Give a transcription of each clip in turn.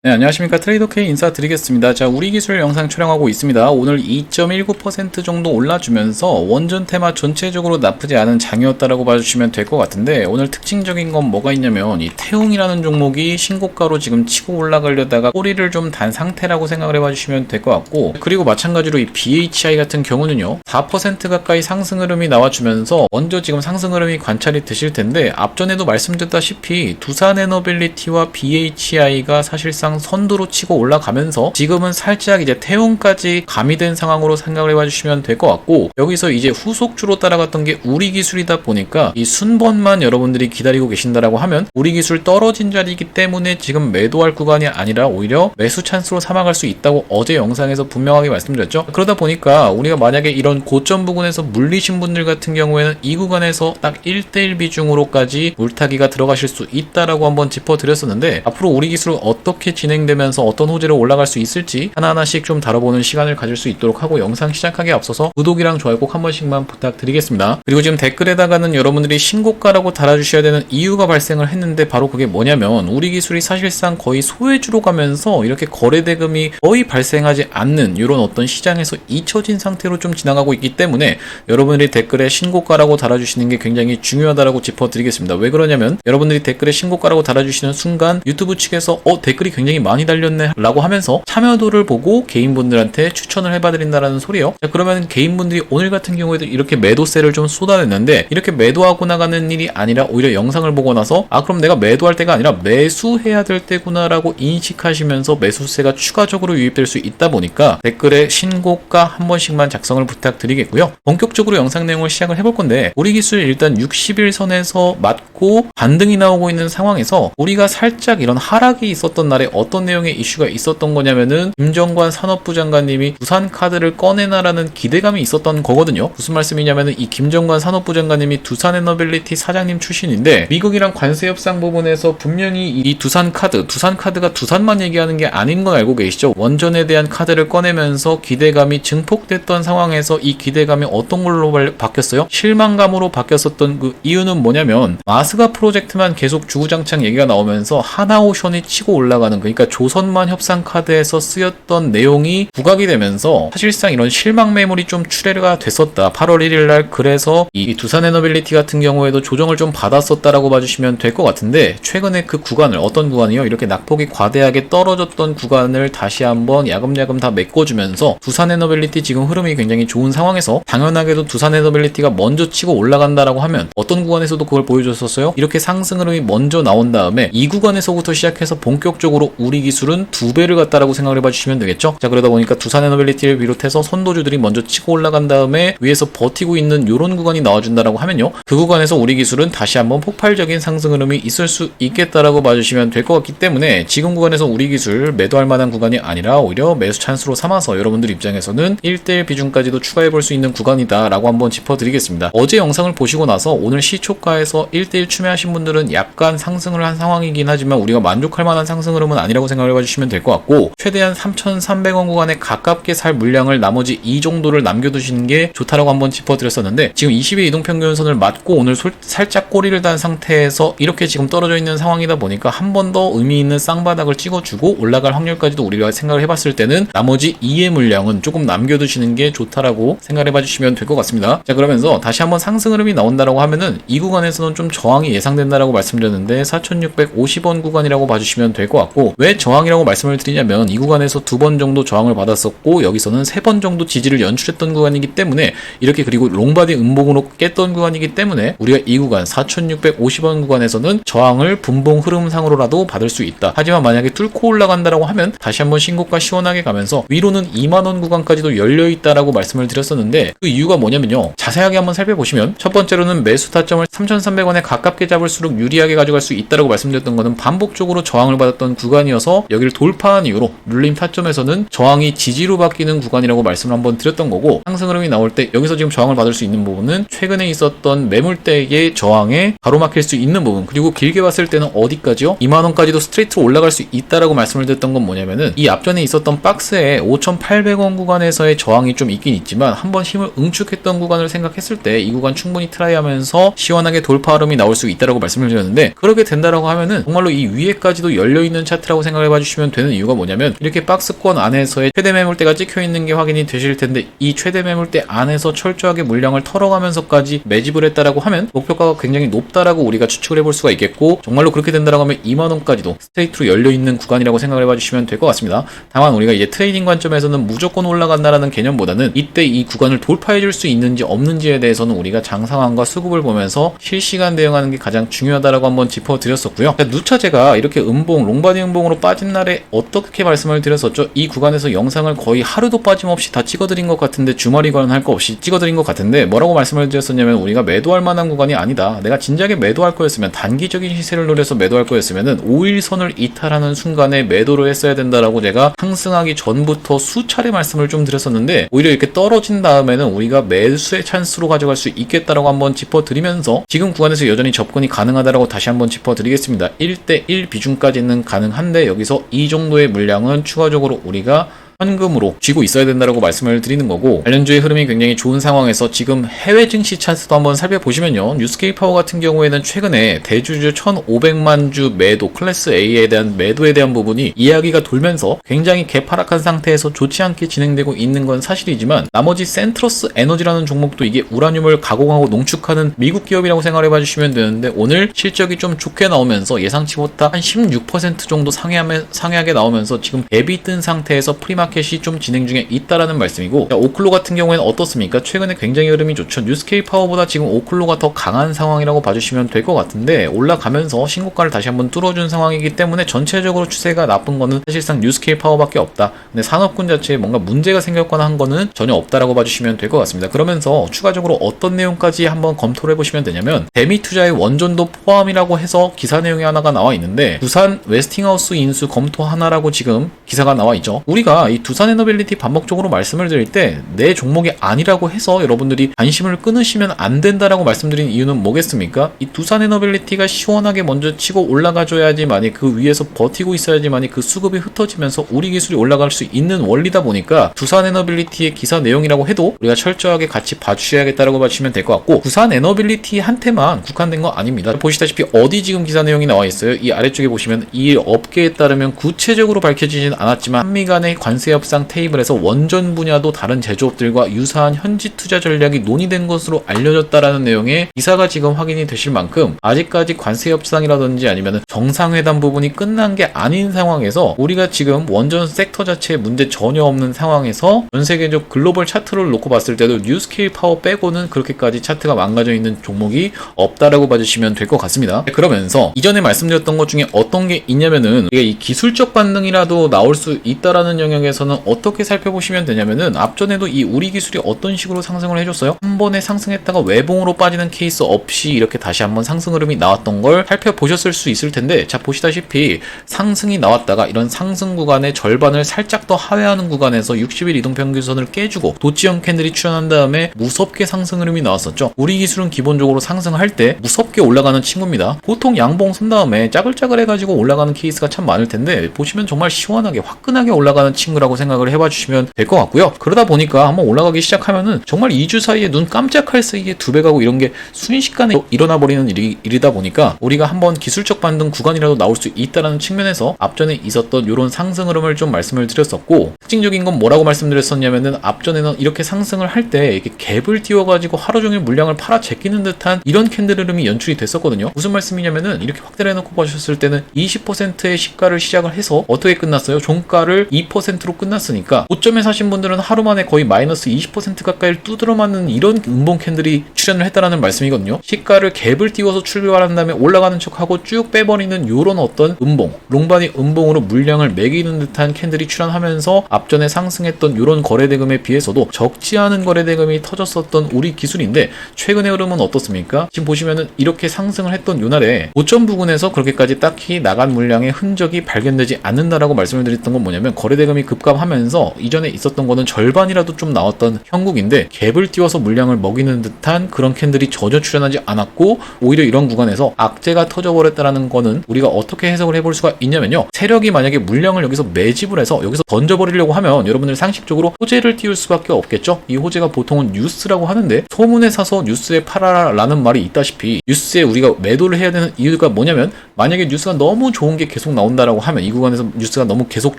네, 안녕하십니까. 트레이더K 인사드리겠습니다. 자, 우리 기술 영상 촬영하고 있습니다. 오늘 2.19% 정도 올라주면서 원전 테마 전체적으로 나쁘지 않은 장이었다라고 봐주시면 될 것 같은데, 오늘 특징적인 건 뭐가 있냐면 이 태웅이라는 종목이 신고가로 지금 치고 올라가려다가 꼬리를 좀 단 상태라고 생각을 해봐주시면 될 것 같고, 그리고 마찬가지로 이 BHI 같은 경우는요 4% 가까이 상승 흐름이 나와주면서 먼저 지금 상승 흐름이 관찰이 되실 텐데, 앞전에도 말씀드렸다시피 두산에너빌리티와 BHI가 사실상 선두로 치고 올라가면서 지금은 살짝 이제 태웅까지 가미된 상황으로 생각을 해봐주시면 될 것 같고, 여기서 이제 후속주로 따라갔던 게 우리기술이다 보니까 이 순번만 여러분들이 기다리고 계신다라고 하면 우리기술 떨어진 자리이기 때문에 지금 매도할 구간이 아니라 오히려 매수 찬스로 삼아갈 수 있다고 어제 영상에서 분명하게 말씀드렸죠. 그러다 보니까 우리가 만약에 이런 고점 부근에서 물리신 분들 같은 경우에는 이 구간에서 딱 1대1 비중으로까지 물타기가 들어가실 수 있다라고 한번 짚어드렸었는데, 앞으로 우리기술은 어떻게 진행되면서 어떤 호재로 올라갈 수 있을지 하나하나씩 좀 다뤄보는 시간을 가질 수 있도록 하고, 영상 시작하기에 앞서서 구독이랑 좋아요 꼭 한 번씩만 부탁드리겠습니다. 그리고 지금 댓글에다가는 여러분들이 신고가라고 달아주셔야 되는 이유가 발생을 했는데, 바로 그게 뭐냐면 우리기술이 사실상 거의 소외주로 가면서 이렇게 거래대금이 거의 발생하지 않는 이런 어떤 시장에서 잊혀진 상태로 좀 지나가고 있기 때문에 여러분들이 댓글에 신고가라고 달아주시는 게 굉장히 중요하다라고 짚어드리겠습니다. 왜 그러냐면 여러분들이 댓글에 신고가라고 달아주시는 순간 유튜브 측에서 댓글이 굉장히 많이 달렸네 라고 하면서 참여도를 보고 개인분들한테 추천을 해봐드린다라는 소리요. 자, 그러면 개인분들이 오늘 같은 경우에도 이렇게 매도세를 좀 쏟아냈는데, 이렇게 매도하고 나가는 일이 아니라 오히려 영상을 보고 나서 그럼 내가 매도할 때가 아니라 매수해야 될 때구나 라고 인식하시면서 매수세가 추가적으로 유입될 수 있다 보니까 댓글에 신고가 한 번씩만 작성을 부탁드리겠고요. 본격적으로 영상 내용을 시작을 해볼 건데, 우리기술 일단 60일선에서 맞고 반등이 나오고 있는 상황에서 우리가 살짝 이런 하락이 있었던 날에 어떤 내용의 이슈가 있었던 거냐면은 김정관 산업부 장관님이 두산카드를 꺼내나라는 기대감이 있었던 거거든요. 무슨 말씀이냐면은 이 김정관 산업부 장관님이 두산에너빌리티 사장님 출신인데, 미국이랑 관세 협상 부분에서 분명히 이 두산카드가 두산만 얘기하는 게 아닌 건 알고 계시죠? 원전에 대한 카드를 꺼내면서 기대감이 증폭됐던 상황에서 이 기대감이 어떤 걸로 바뀌었어요? 실망감으로 바뀌었었던 그 이유는 뭐냐면, 마스가 프로젝트만 계속 주구장창 얘기가 나오면서 하나오션이 치고 올라가는, 그러니까 조선만 협상 카드에서 쓰였던 내용이 부각이 되면서 사실상 이런 실망 매물이 좀 출회가 됐었다. 8월 1일 날. 그래서 이 두산에너빌리티 같은 경우에도 조정을 좀 받았었다라고 봐주시면 될 것 같은데, 최근에 그 구간을, 어떤 구간이요? 이렇게 낙폭이 과대하게 떨어졌던 구간을 다시 한번 야금야금 다 메꿔주면서 두산에너빌리티 지금 흐름이 굉장히 좋은 상황에서 당연하게도 두산에너빌리티가 먼저 치고 올라간다라고 하면 어떤 구간에서도 그걸 보여줬었어요. 이렇게 상승 흐름이 먼저 나온 다음에 이 구간에서부터 시작해서 본격적으로 우리 기술은 2배를 갔다라고 생각을 해봐주시면 되겠죠. 자, 그러다 보니까 두산에너빌리티를 비롯해서 선도주들이 먼저 치고 올라간 다음에 위에서 버티고 있는 이런 구간이 나와준다라고 하면요, 그 구간에서 우리 기술은 다시 한번 폭발적인 상승 흐름이 있을 수 있겠다라고 봐주시면 될 것 같기 때문에, 지금 구간에서 우리 기술 매도할 만한 구간이 아니라 오히려 매수 찬스로 삼아서 여러분들 입장에서는 1대1 비중까지도 추가해 볼 수 있는 구간이다 라고 한번 짚어드리겠습니다. 어제 영상을 보시고 나서 오늘 시초가에서 1대1 추매하신 분들은 약간 상승을 한 상황이긴 하지만 우리가 만족할 만한 상승 흐름은 아니라고 생각을 해봐주시면 될 것 같고, 최대한 3,300원 구간에 가깝게 살 물량을 나머지 이 정도를 남겨두시는 게 좋다라고 한번 짚어드렸었는데, 지금 20일 이동평균선을 맞고 오늘 살짝 꼬리를 단 상태에서 이렇게 지금 떨어져 있는 상황이다 보니까 한 번 더 의미 있는 쌍바닥을 찍어주고 올라갈 확률까지도 우리가 생각을 해봤을 때는 나머지 2의 물량은 조금 남겨두시는 게 좋다라고 생각을 해봐주시면 될 것 같습니다. 자, 그러면서 다시 한번 상승 흐름이 나온다라고 하면은 이 구간에서는 좀 저항이 예상된다라고 말씀드렸는데 4,650원 구간이라고 봐주시면 될 것 같고, 왜 저항이라고 말씀을 드리냐면 이 구간에서 2번 정도 저항을 받았었고 여기서는 3번 정도 지지를 연출했던 구간이기 때문에, 이렇게 그리고 롱바디 음봉으로 깼던 구간이기 때문에 우리가 이 구간 4,650원 구간에서는 저항을 분봉 흐름상으로라도 받을 수 있다. 하지만 만약에 뚫고 올라간다라고 하면 다시 한번 신고가 시원하게 가면서 위로는 2만원 구간까지도 열려있다라고 말씀을 드렸었는데, 그 이유가 뭐냐면요, 자세하게 한번 살펴보시면 첫 번째로는 매수 타점을 3,300원에 가깝게 잡을수록 유리하게 가져갈 수 있다라고 말씀드렸던 것은 반복적으로 저항을 받았던 구간이어서 여기를 돌파한 이후로 눌림 타점에서는 저항이 지지로 바뀌는 구간이라고 말씀을 한번 드렸던 거고, 상승 흐름이 나올 때 여기서 지금 저항을 받을 수 있는 부분은 최근에 있었던 매물대의 저항에 가로막힐 수 있는 부분, 그리고 길게 봤을 때는 어디까지요? 2만원까지도 스트레이트로 올라갈 수 있다라고 말씀을 드렸던 건 뭐냐면은, 이 앞전에 있었던 박스에 5,800원 구간에서의 저항이 좀 있긴 있지만 한번 힘을 응축했던 구간을 생각했을 때 이 구간 충분히 트라이하면서 시원하게 돌파 흐름이 나올 수 있다라고 말씀을 드렸는데, 그렇게 된다라고 하면은 정말로 이 위에까지도 열려있는 차트 차트라고 생각해 봐주시면 되는 이유가 뭐냐면 이렇게 박스권 안에서의 최대 매물대가 찍혀 있는 게 확인이 되실 텐데 이 최대 매물대 안에서 철저하게 물량을 털어가면서까지 매집을 했다라고 하면 목표가가 굉장히 높다라고 우리가 추측을 해볼 수가 있겠고, 정말로 그렇게 된다라고 하면 2만원까지도 스트레이트로 열려있는 구간이라고 생각을 해봐주시면 될 것 같습니다. 다만 우리가 이제 트레이딩 관점에서는 무조건 올라간다라는 개념보다는 이때 이 구간을 돌파해줄 수 있는지 없는지에 대해서는 우리가 장 상황과 수급을 보면서 실시간 대응하는 게 가장 중요하다라고 한번 짚어드렸었고요. 누차 제가 이렇게 롱바디 음봉으로 빠진 날에 어떻게 말씀을 드렸었죠? 이 구간에서 영상을 거의 하루도 빠짐없이 다 찍어드린 것 같은데, 주말이 관할 거 없이 찍어드린 것 같은데, 뭐라고 말씀을 드렸었냐면 우리가 매도할 만한 구간이 아니다. 내가 진작에 매도할 거였으면, 단기적인 시세를 노려서 매도할 거였으면은 5일선을 이탈하는 순간에 매도를 했어야 된다라고 제가 상승하기 전부터 수차례 말씀을 좀 드렸었는데, 오히려 이렇게 떨어진 다음에는 우리가 매수의 찬스로 가져갈 수 있겠다라고 한번 짚어드리면서 지금 구간에서 여전히 접근이 가능하다라고 다시 한번 짚어드리겠습니다. 1대1 비중까지는 가능한데 여기서 이 정도의 물량은 추가적으로 우리가 현금으로 쥐고 있어야 된다라고 말씀을 드리는 거고, 관련주의 흐름이 굉장히 좋은 상황에서 지금 해외 증시 차트도 한번 살펴보시면요, 뉴스케이 파워 같은 경우에는 최근에 대주주 1,500만 주 매도, 클래스 A에 대한 매도에 대한 부분이 이야기가 돌면서 굉장히 개파락한 상태에서 좋지 않게 진행되고 있는 건 사실이지만, 나머지 센트러스 에너지라는 종목도 이게 우라늄을 가공하고 농축하는 미국 기업이라고 생각해 봐주시면 되는데, 오늘 실적이 좀 좋게 나오면서 예상치보다 한 16% 정도 상회하게 나오면서 지금 갭이 뜬 상태에서 프리마켓이 좀 진행 중에 있다라는 말씀이고, 오클로 같은 경우에는 어떻습니까? 최근에 굉장히 흐름이 좋죠. 뉴스케이 파워보다 지금 오클로가 더 강한 상황이라고 봐주시면 될 것 같은데, 올라가면서 신고가를 다시 한번 뚫어준 상황이기 때문에 전체적으로 추세가 나쁜 거는 사실상 뉴스케이 파워밖에 없다. 근데 산업군 자체에 뭔가 문제가 생겼거나 한 거는 전혀 없다라고 봐주시면 될 것 같습니다. 그러면서 추가적으로 어떤 내용까지 한번 검토를 해보시면 되냐면, 대미 투자의 원전도 포함이라고 해서 기사 내용이 하나가 나와 있는데, 두산 웨스팅하우스 인수 검토 하나라고 지금 기사가 나와 있죠. 우리가 이 두산 에너빌리티 반복적으로 말씀을 드릴 때 내 종목이 아니라고 해서 여러분들이 관심을 끊으시면 안 된다라고 말씀드린 이유는 뭐겠습니까? 이 두산 에너빌리티가 시원하게 먼저 치고 올라가줘야지만이, 그 위에서 버티고 있어야지만이 그 수급이 흩어지면서 우리 기술이 올라갈 수 있는 원리다 보니까, 두산 에너빌리티의 기사 내용이라고 해도 우리가 철저하게 같이 봐주셔야겠다라고 봐주시면 될 것 같고, 두산 에너빌리티한테만 국한된 거 아닙니다. 보시다시피 어디 지금 기사 내용이 나와 있어요? 이 아래쪽에 보시면 이 업계에 따르면 구체적으로 밝혀지진 않았지만 한미 간의 관세 협상 테이블에서 원전 분야도 다른 제조업들과 유사한 현지 투자 전략이 논의된 것으로 알려졌다라는 내용의 기사가 지금 확인이 되실 만큼, 아직까지 관세 협상이라든지 아니면 정상회담 부분이 끝난 게 아닌 상황에서, 우리가 지금 원전 섹터 자체에 문제 전혀 없는 상황에서 전 세계적 글로벌 차트를 놓고 봤을 때도 뉴스케일 파워 빼고는 그렇게까지 차트가 망가져 있는 종목이 없다라고 봐주시면 될 것 같습니다. 그러면서 이전에 말씀드렸던 것 중에 어떤 게 있냐면은, 이게 이 기술적 반등이라도 나올 수 있다라는 영역에서는 어떻게 살펴보시면 되냐면은, 앞전에도 이 우리 기술이 어떤 식으로 상승을 해줬어요? 한 번에 상승했다가 외봉으로 빠지는 케이스 없이 이렇게 다시 한번 상승 흐름이 나왔던 걸 살펴보셨을 수 있을 텐데, 자 보시다시피 상승이 나왔다가 이런 상승 구간의 절반을 살짝 더 하회하는 구간에서 60일 이동평균선을 깨주고 도치형 캔들이 출현한 다음에 무섭게 상승 흐름이 나왔었죠. 우리 기술은 기본적으로 상승할 때 무섭게 올라가는 친구입니다. 보통 양봉 선 다음에 짜글짜글 해가지고 올라가는 케이스가 참 많을 텐데, 보시면 정말 시원하게 화끈하게 올라가는 친구라고 생각을 해봐 주시면 될 것 같고요. 그러다 보니까 한번 올라가기 시작하면은 정말 2주 사이에 눈 깜짝할 사이에 2배 가고 이런 게 순식간에 일어나 버리는 일이다 보니까, 우리가 한번 기술적 반등 구간이라도 나올 수 있다는 측면에서 앞전에 있었던 이런 상승 흐름을 좀 말씀을 드렸었고, 특징적인 건 뭐라고 말씀드렸었냐면은, 앞전에는 이렇게 상승을 할 때 이렇게 갭을 띄워가지고 하루 종일 물량을 팔아 제끼는 듯한 이런 캔들 흐름이 연출이 됐었거든요. 무슨 말씀이냐면은, 이렇게 확대를 해놓고 보셨을 때는 20%의 시가를 시작을 해서 어떻게 끝났어요? 종가를 2%로 끝났으니까 고점에 사신 분들은 하루 만에 거의 마이너스 20% 가까이를 두드러 맞는 이런 음봉 캔들이 출현을 했다라는 말씀이거든요. 시가를 갭을 띄워서 출발한 다음에 올라가는 척하고 쭉 빼버리는 요런 어떤 음봉, 롱바디 음봉으로 물량을 매기는 듯한 캔들이 출현하면서 앞전에 상승했던 요런 거래대금에 비해서도 적지 않은 거래대금이 터졌었던 우리 기술인데, 최근의 흐름은 어떻습니까? 지금 보시면은 이렇게 상승을 했던 요날에 고점 부근에서 그렇게까지 딱히 나간 물량의 흔적이 발견되지 않는다라고 말씀을 드렸던 건 뭐냐면, 거래대금이 급감하면서 이전에 있었던 거는 절반이라도 좀 나왔던 형국인데 갭을 띄워서 물량을 먹이는 듯한 그런 캔들이 전혀 출현하지 않았고 오히려 이런 구간에서 악재가 터져버렸다라는 거는 우리가 어떻게 해석을 해볼 수가 있냐면요. 세력이 만약에 물량을 여기서 매집을 해서 여기서 던져버리려고 하면 여러분들 상식적으로 호재를 띄울 수밖에 없겠죠. 이 호재가 보통은 뉴스라고 하는데 소문에 사서 뉴스에 팔아라라는 말이 있다시피 뉴스에 우리가 매도를 해야 되는 이유가 뭐냐면 만약에 뉴스가 너무 좋은 게 계속 나온다라고 하면 이 구간에서 뉴스가 너무 계속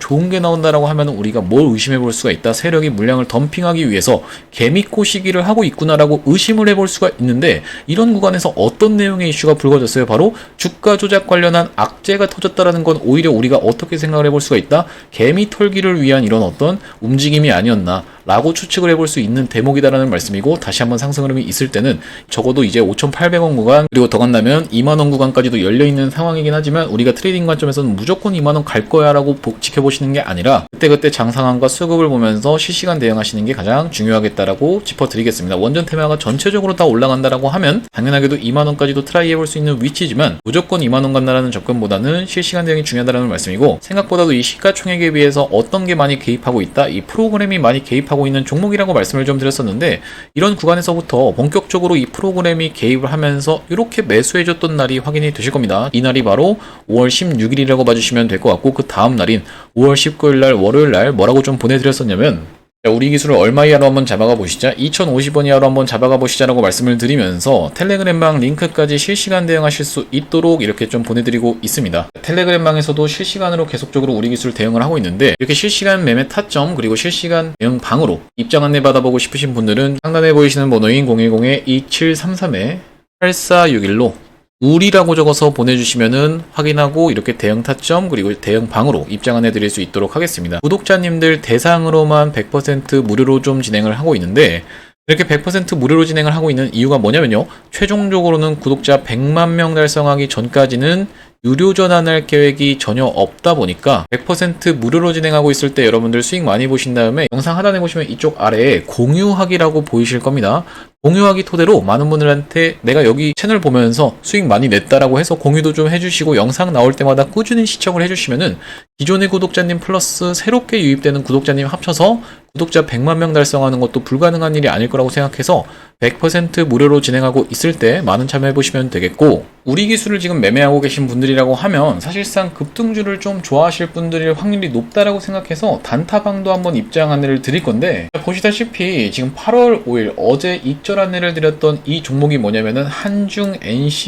좋은 게 나온다라고 하면 우리가 뭘 의심해 볼 수가 있다. 세력이 물량을 덤핑하기 위해서 개미코 시기를 하고 있구나라고 의심을 해볼 수가 있는데 이런 구간에서 어떤 내용의 이슈가 불거졌어요? 바로 주가 조작 관련한 악재가 터졌다라는 건 오히려 우리가 어떻게 생각을 해볼 수가 있다? 개미 털기를 위한 이런 어떤 움직임이 아니었나 라고 추측을 해볼 수 있는 대목이다라는 말씀이고 다시 한번 상승 흐름이 있을 때는 적어도 이제 5,800원 구간 그리고 더 간다면 2만원 구간까지도 열려있는 상황이긴 하지만 우리가 트레이딩 관점에서는 무조건 2만원 갈 거야 라고 지켜보시는 게 아니라 그때그때 장 상황과 수급을 보면서 실시간 대응하시는 게 가장 중요하겠다라고 짚어드리겠습니다. 원전 테마가 전체적으로 다 올라간다라고 하면 당연하게도 2만원까지도 트라이 해볼 수 있는 위치지만 무조건 2만원 간다라는 접근보다는 실시간 대응이 중요하다는 말씀이고 생각보다도 이 시가총액에 비해서 어떤 게 많이 개입하고 있다 이 프로그램이 많이 개입하고 있는 종목이라고 말씀을 좀 드렸었는데 이런 구간에서부터 본격적으로 이 프로그램이 개입을 하면서 이렇게 매수해줬던 날이 확인이 되실 겁니다. 이 날이 바로 5월 16일이라고 봐주시면 될 것 같고 그 다음 날인 5월 19일 날 월요일 날 뭐라고 좀 보내드렸었냐면 자, 우리 기술을 얼마 이하로 한번 잡아가 보시자 2,050원 이하로 한번 잡아가 보시자라고 말씀을 드리면서 텔레그램방 링크까지 실시간 대응하실 수 있도록 이렇게 좀 보내드리고 있습니다. 텔레그램방에서도 실시간으로 계속적으로 우리 기술 대응을 하고 있는데 이렇게 실시간 매매 타점 그리고 실시간 대응 방으로 입장 안내 받아보고 싶으신 분들은 상단에 보이시는 번호인 010-2733-8461로 우리라고 적어서 보내주시면은 확인하고 이렇게 대응 타점 그리고 대응 방으로 입장 안내 드릴 수 있도록 하겠습니다. 구독자님들 대상으로만 100% 무료로 좀 진행을 하고 있는데 이렇게 100% 무료로 진행을 하고 있는 이유가 뭐냐면요. 최종적으로는 구독자 100만 명 달성하기 전까지는 유료 전환할 계획이 전혀 없다 보니까 100% 무료로 진행하고 있을 때 여러분들 수익 많이 보신 다음에 영상 하단에 보시면 이쪽 아래에 공유하기라고 보이실 겁니다. 공유하기 토대로 많은 분들한테 내가 여기 채널 보면서 수익 많이 냈다라고 해서 공유도 좀 해주시고 영상 나올 때마다 꾸준히 시청을 해주시면은 기존의 구독자님 플러스 새롭게 유입되는 구독자님 합쳐서 구독자 100만 명 달성하는 것도 불가능한 일이 아닐 거라고 생각해서 100% 무료로 진행하고 있을 때 많은 참여해보시면 되겠고 우리 기술을 지금 매매하고 계신 분들이라고 하면 사실상 급등주를 좀 좋아하실 분들일 확률이 높다라고 생각해서 단타방도 한번 입장 안내를 드릴 건데 보시다시피 지금 8월 5일 어제 익절 안내를 드렸던 이 종목이 뭐냐면은 한중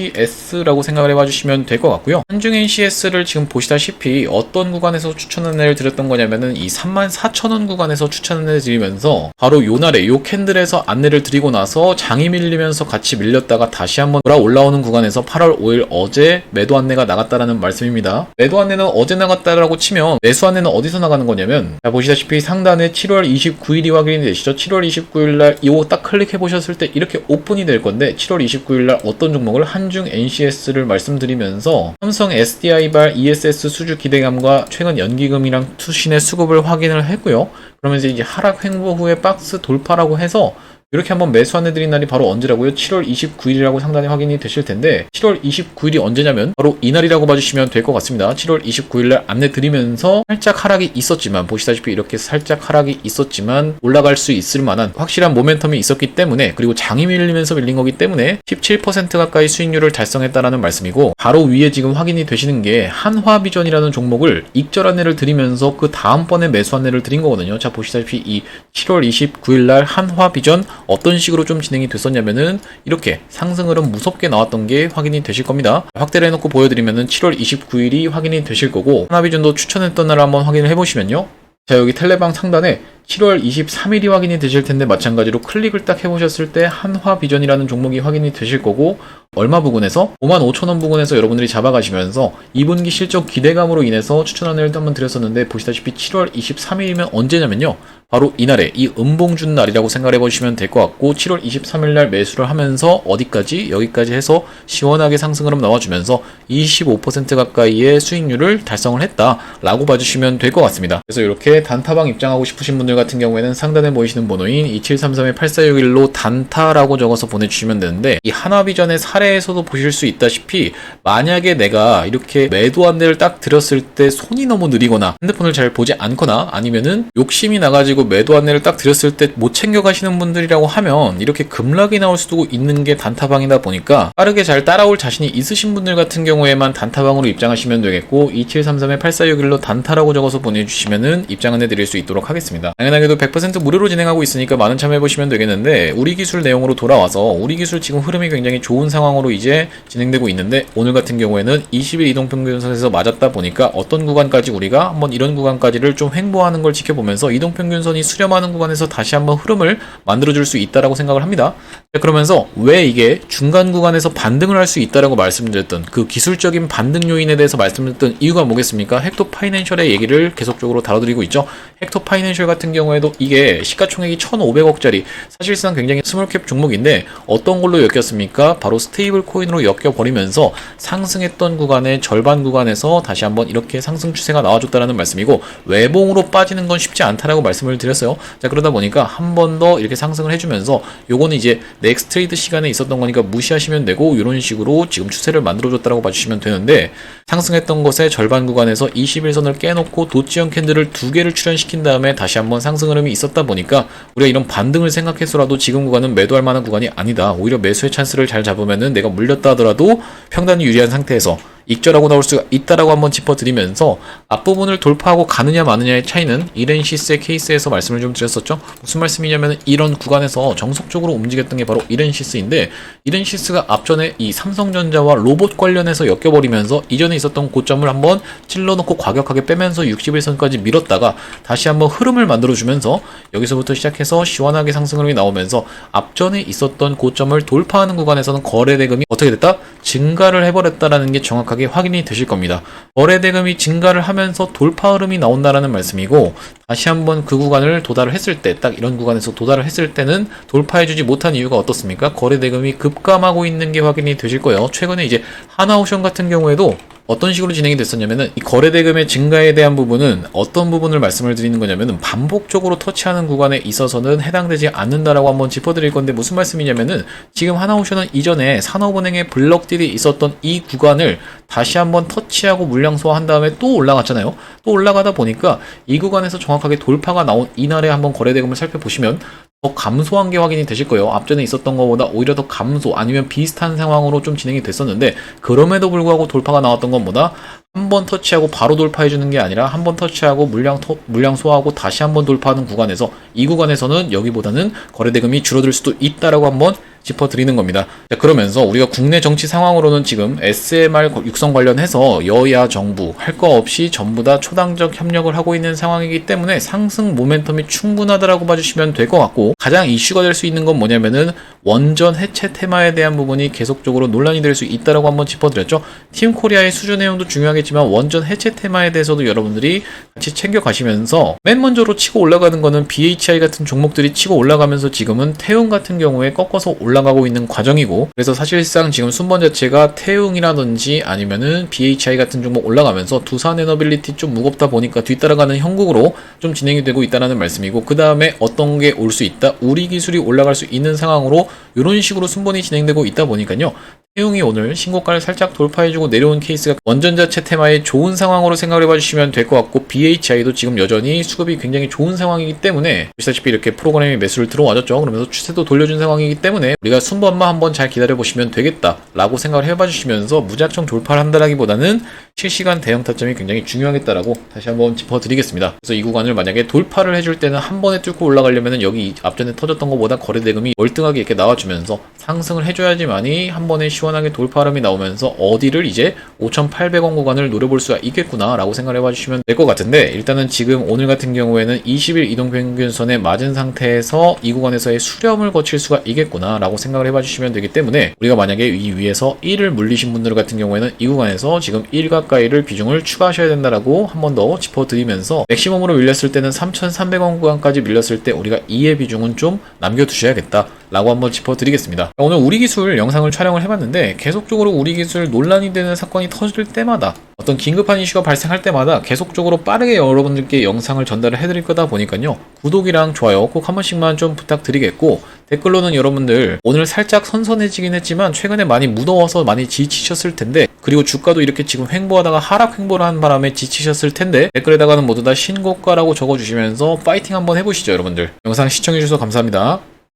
NCS라고 생각을 해봐 주시면 될 것 같고요. 한중 NCS를 지금 보시다시피 어떤 구간에서 추천 안내를 드렸던 거냐면은 이 34,000원 구간에서 추천 안내를 드리면서 바로 요 날에 요 캔들에서 안내를 드리고 나서 장이 밀리면서 같이 밀렸다가 다시 한번 돌아 올라오는 구간에서 8월 5일 어제 매도 안내가 나갔다라는 말씀입니다. 매도 안내는 어제 나갔다라고 치면 매수 안내는 어디서 나가는 거냐면 자, 보시다시피 상단에 7월 29일이 확인이 되시죠. 7월 29일 날 이거 딱 클릭해 보셨을 때 이렇게 오픈이 될 건데 7월 29일 날 어떤 종목을 한중 NCS를 말씀드리면서 삼성 SDI발 ESS 수주 기대감과 최근 연기금이랑 투신의 수급을 확인을 했고요. 그러면서 이제 하락 횡보 후에 박스 돌파라고 해서 이렇게 한번 매수 안내드린 날이 바로 언제라고요? 7월 29일이라고 상단에 확인이 되실 텐데 7월 29일이 언제냐면 바로 이날이라고 봐주시면 될 것 같습니다. 7월 29일날 안내 드리면서 살짝 하락이 있었지만 보시다시피 이렇게 살짝 하락이 있었지만 올라갈 수 있을 만한 확실한 모멘텀이 있었기 때문에 그리고 장이 밀리면서 밀린 거기 때문에 17% 가까이 수익률을 달성했다라는 말씀이고 바로 위에 지금 확인이 되시는 게 한화비전이라는 종목을 익절 안내를 드리면서 그 다음번에 매수 안내를 드린 거거든요. 자 보시다시피 이 7월 29일날 한화비전 어떤 식으로 좀 진행이 됐었냐면은 이렇게 상승 흐름 무섭게 나왔던 게 확인이 되실 겁니다. 확대를 해놓고 보여드리면은 7월 29일이 확인이 되실 거고 하나비전도 추천했던 날 한번 확인을 해보시면요. 자 여기 텔레방 상단에 7월 23일이 확인이 되실 텐데 마찬가지로 클릭을 딱 해보셨을 때 한화비전이라는 종목이 확인이 되실 거고 얼마 부근에서 55,000원 부근에서 여러분들이 잡아가시면서 2분기 실적 기대감으로 인해서 추천 안내를 한번 드렸었는데 보시다시피 7월 23일이면 언제냐면요. 바로 이날에 이 음봉준 날이라고 생각해 보시면 될 것 같고 7월 23일 날 매수를 하면서 어디까지? 여기까지 해서 시원하게 상승으로 나와주면서 25% 가까이의 수익률을 달성을 했다라고 봐주시면 될 것 같습니다. 그래서 이렇게 단타방 입장하고 싶으신 분들 같은 경우에는 상단에 보이시는 번호인 2733-8461로 단타라고 적어서 보내주시면 되는데 이 한화비전의 사례 사례에서도 보실 수 있다시피 만약에 내가 이렇게 매도 안내를 딱 드렸을 때 손이 너무 느리거나 핸드폰을 잘 보지 않거나 아니면은 욕심이 나가지고 매도 안내를 딱 드렸을 때 못 챙겨 가시는 분들이라고 하면 이렇게 급락이 나올 수도 있는 게 단타방이다 보니까 빠르게 잘 따라올 자신이 있으신 분들 같은 경우에만 단타방으로 입장하시면 되겠고 2733-8461로 단타라고 적어서 보내주시면은 입장 안내 드릴 수 있도록 하겠습니다. 당연하게도 100% 무료로 진행하고 있으니까 많은 참여해보시면 되겠는데 우리 기술 내용으로 돌아와서 우리 기술 지금 흐름이 굉장히 좋은 상황으로 이제 진행되고 있는데 오늘 같은 경우에는 20일 이동평균선에서 맞았다 보니까 어떤 구간까지 우리가 한번 이런 구간까지를 좀 횡보하는 걸 지켜보면서 이동평균선이 수렴하는 구간에서 다시 한번 흐름을 만들어줄 수 있다라고 생각을 합니다. 그러면서 왜 이게 중간 구간에서 반등을 할 수 있다라고 말씀드렸던 그 기술적인 반등 요인에 대해서 말씀드렸던 이유가 뭐겠습니까? 헥토 파이낸셜의 얘기를 계속적으로 다뤄드리고 있죠. 헥토 파이낸셜 같은 경우에도 이게 시가총액이 1,500억짜리 사실상 굉장히 스몰캡 종목인데 어떤 걸로 엮였습니까? 바로 스테이블 코인으로 엮여버리면서 상승했던 구간의 절반 구간에서 다시 한번 이렇게 상승 추세가 나와줬다는 말씀이고 외봉으로 빠지는 건 쉽지 않다라고 말씀을 드렸어요. 자, 그러다 보니까 한 번 더 이렇게 상승을 해주면서 요거는 이제 넥스트 트레이드 시간에 있었던 거니까 무시하시면 되고 이런 식으로 지금 추세를 만들어줬다고 봐주시면 되는데 상승했던 것의 절반 구간에서 21선을 깨놓고 도치형 캔들을 2개를 출현시킨 다음에 다시 한번 상승 흐름이 있었다 보니까 우리가 이런 반등을 생각해서라도 지금 구간은 매도할 만한 구간이 아니다. 오히려 매수의 찬스를 잘 잡으면은 내가 물렸다 하더라도 평단이 유리한 상태에서 익절하고 나올 수가 있다라고 한번 짚어드리면서 앞부분을 돌파하고 가느냐 마느냐의 차이는 이렌시스의 케이스에서 말씀을 좀 드렸었죠. 무슨 말씀이냐면 이런 구간에서 정석적으로 움직였던 게 바로 이렌시스인데 이렌시스가 앞전에 이 삼성전자와 로봇 관련해서 엮여버리면서 이전에 있었던 고점을 한번 찔러놓고 과격하게 빼면서 61선까지 밀었다가 다시 한번 흐름을 만들어주면서 여기서부터 시작해서 시원하게 상승 흐름이 나오면서 앞전에 있었던 고점을 돌파하는 구간에서는 거래 대금이 어떻게 됐다? 증가를 해버렸다라는 게 정확하게 확인이 되실 겁니다. 거래 대금이 증가를 하면서 돌파 흐름이 나온다라는 말씀이고 다시 한번 그 구간을 도달을 했을 때 딱 이런 구간에서 도달을 했을 때는 돌파해주지 못한 이유가 어떻습니까? 거래 대금이 급감하고 있는 게 확인이 되실 거예요. 최근에 이제 하나오션 같은 경우에도 어떤 식으로 진행이 됐었냐면은 이 거래 대금의 증가에 대한 부분은 어떤 부분을 말씀을 드리는 거냐면은 반복적으로 터치하는 구간에 있어서는 해당되지 않는다라고 한번 짚어드릴 건데 무슨 말씀이냐면은 지금 하나오션은 이전에 산업은행의 블럭딜이 있었던 이 구간을 다시 한번 터치하고 물량 소화한 다음에 또 올라갔잖아요. 또 올라가다 보니까 이 구간에서 정확하게 돌파가 나온 이날에 한번 거래 대금을 살펴보시면 더 감소한 게 확인이 되실 거예요. 앞전에 있었던 것보다 오히려 더 감소 아니면 비슷한 상황으로 좀 진행이 됐었는데 그럼에도 불구하고 돌파가 나왔던 것보다 한 번 터치하고 바로 돌파해주는 게 아니라 한 번 터치하고 물량 소화하고 다시 한번 돌파하는 구간에서 이 구간에서는 여기보다는 거래 대금이 줄어들 수도 있다라고 한번 짚어드리는 겁니다. 자, 그러면서 우리가 국내 정치 상황으로는 지금 SMR 육성 관련해서 여야 정부 할 거 없이 전부 다 초당적 협력을 하고 있는 상황이기 때문에 상승 모멘텀이 충분하다라고 봐주시면 될 것 같고 가장 이슈가 될 수 있는 건 뭐냐면은 원전 해체 테마에 대한 부분이 계속적으로 논란이 될 수 있다라고 한번 짚어드렸죠. 팀코리아의 수주 내용도 중요하겠지만 원전 해체 테마에 대해서도 여러분들이 같이 챙겨가시면서 맨 먼저로 치고 올라가는 거는 BHI 같은 종목들이 치고 올라가면서 지금은 태웅 같은 경우에 꺾어서 올라가고 있는 과정이고 그래서 사실상 지금 순번 자체가 태웅이라든지 아니면은 BHI 같은 종목 올라가면서 두산에너빌리티 좀 무겁다 보니까 뒤따라가는 형국으로 좀 진행이 되고 있다는 말씀이고 그 다음에 어떤 게 올 수 있다? 우리 기술이 올라갈 수 있는 상황으로 이런 식으로 순번이 진행되고 있다 보니까요. 태웅이 오늘 신고가를 살짝 돌파해주고 내려온 케이스가 원전 자체 테마의 좋은 상황으로 생각을 해봐주시면 될 것 같고 BHI도 지금 여전히 수급이 굉장히 좋은 상황이기 때문에 보시다시피 이렇게 프로그램이 매수를 들어와줬죠. 그러면서 추세도 돌려준 상황이기 때문에 우리가 순번만 한번 잘 기다려보시면 되겠다라고 생각을 해봐주시면서 무작정 돌파를 한다라기보다는 실시간 대형 타점이 굉장히 중요하겠다라고 다시 한번 짚어드리겠습니다. 그래서 이 구간을 만약에 돌파를 해줄 때는 한 번에 뚫고 올라가려면 여기 앞전에 터졌던 것보다 거래 대금이 월등하게 이렇게 나와주면서 상승을 해줘야지만이 한 번에 시원하게 돌파름이 나오면서 어디를 이제 5,800원 구간을 노려볼 수가 있겠구나 라고 생각을 해봐주시면 될 것 같은데 일단은 지금 오늘 같은 경우에는 20일 이동평균선에 맞은 상태에서 이 구간에서의 수렴을 거칠 수가 있겠구나 라고 생각을 해봐주시면 되기 때문에 우리가 만약에 이 위에서 1을 물리신 분들 같은 경우에는 이 구간에서 지금 1과 가까이를 비중을 추가하셔야 된다라고 한 번 더 짚어드리면서 맥시멈으로 밀렸을 때는 3,300원 구간까지 밀렸을 때 우리가 2의 비중은 좀 남겨두셔야겠다 라고 한번 짚어드리겠습니다. 오늘 우리기술 영상을 촬영을 해봤는데 계속적으로 우리기술 논란이 되는 사건이 터질 때마다 어떤 긴급한 이슈가 발생할 때마다 계속적으로 빠르게 여러분들께 영상을 전달을 해드릴 거다 보니까요, 구독이랑 좋아요 꼭 한 번씩만 좀 부탁드리겠고, 댓글로는 여러분들 오늘 살짝 선선해지긴 했지만 최근에 많이 무더워서 많이 지치셨을 텐데, 그리고 주가도 이렇게 지금 횡보하다가 하락 횡보를 한 바람에 지치셨을 텐데, 댓글에다가는 모두 다 신고가라고 적어주시면서 파이팅 한번 해보시죠. 여러분들 영상 시청해주셔서 감사합니다.